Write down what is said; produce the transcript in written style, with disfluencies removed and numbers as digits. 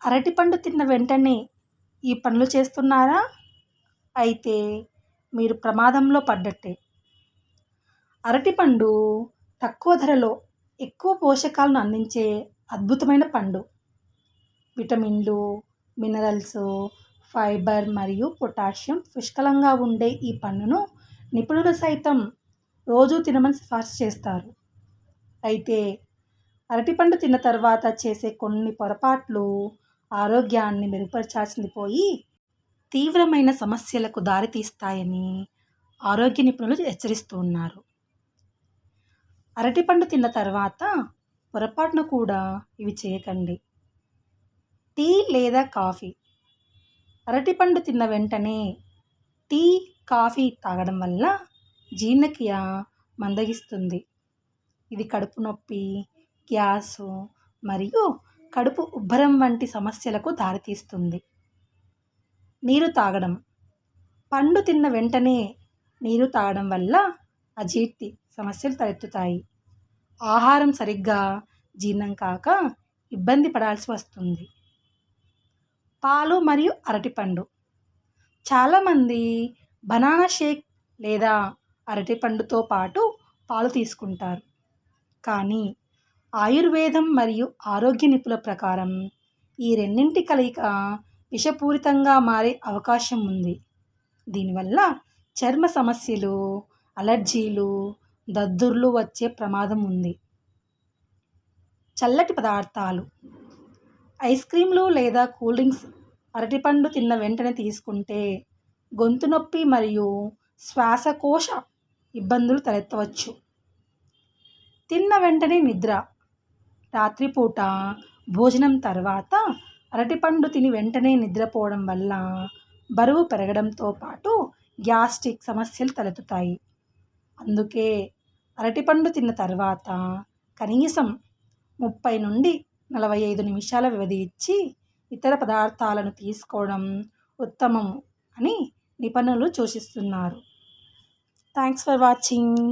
అరటిపండు తిన్న వెంటనే ఈ పనులు చేస్తున్నారా? అయితే మీరు ప్రమాదంలో పడ్డట్టే. అరటిపండు తక్కువ ధరలో ఎక్కువ పోషకాలను అందించే అద్భుతమైన పండు. విటమిన్లు, మినరల్స్, ఫైబర్ మరియు పొటాషియం పుష్కలంగా ఉండే ఈ పండును నిపుణులు సైతం రోజూ తినమని సిఫార్సు చేస్తారు. అయితే అరటిపండు తిన్న తర్వాత చేసే కొన్ని పొరపాట్లు ఆరోగ్యాన్ని మెరుగుపరచాల్సింది పోయి తీవ్రమైన సమస్యలకు దారితీస్తాయని ఆరోగ్య నిపుణులు హెచ్చరిస్తూ ఉన్నారు. అరటిపండు తిన్న తర్వాత పొరపాటున కూడా ఇవి చేయకండి. టీ లేదా కాఫీ. అరటిపండు తిన్న వెంటనే టీ, కాఫీ తాగడం వల్ల జీర్ణక్రియ మందగిస్తుంది. ఇది కడుపు నొప్పి, గ్యాసు మరియు కడుపు ఉబ్బరం వంటి సమస్యలకు దారితీస్తుంది. నీరు తాగడం. పండు తిన్న వెంటనే నీరు తాగడం వల్ల అజీర్తి సమస్యలు తలెత్తుతాయి. ఆహారం సరిగ్గా జీర్ణం కాక ఇబ్బంది పడాల్సి వస్తుంది. పాలు మరియు అరటిపండు. చాలామంది బనానా షేక్ లేదా అరటిపండుతో పాటు పాలు తీసుకుంటారు. కానీ ఆయుర్వేదం మరియు ఆరోగ్య నిపుణుల ప్రకారం ఈ రెండింటి కలయిక విషపూరితంగా మారే అవకాశం ఉంది. దీనివల్ల చర్మ సమస్యలు, అలర్జీలు, దద్దుర్లు వచ్చే ప్రమాదం ఉంది. చల్లటి పదార్థాలు. ఐస్ క్రీంలు లేదా కూల్ డ్రింక్స్ అరటిపండు తిన్న వెంటనే తీసుకుంటే గొంతు నొప్పి మరియు శ్వాసకోశ ఇబ్బందులు తలెత్తవచ్చు. తిన్న వెంటనే నిద్ర. రాత్రిపూట భోజనం తర్వాత అరటిపండు తిని వెంటనే నిద్రపోవడం వల్ల బరువు పెరగడంతో పాటు గ్యాస్ట్రిక్ సమస్యలు తలెత్తుతాయి. అందుకే అరటిపండు తిన్న తర్వాత కనీసం 30 నుండి 45 నిమిషాల వ్యవధి ఇచ్చి ఇతర పదార్థాలను తీసుకోవడం ఉత్తమం అని నిపుణులు సూచిస్తున్నారు. Thanks for watching.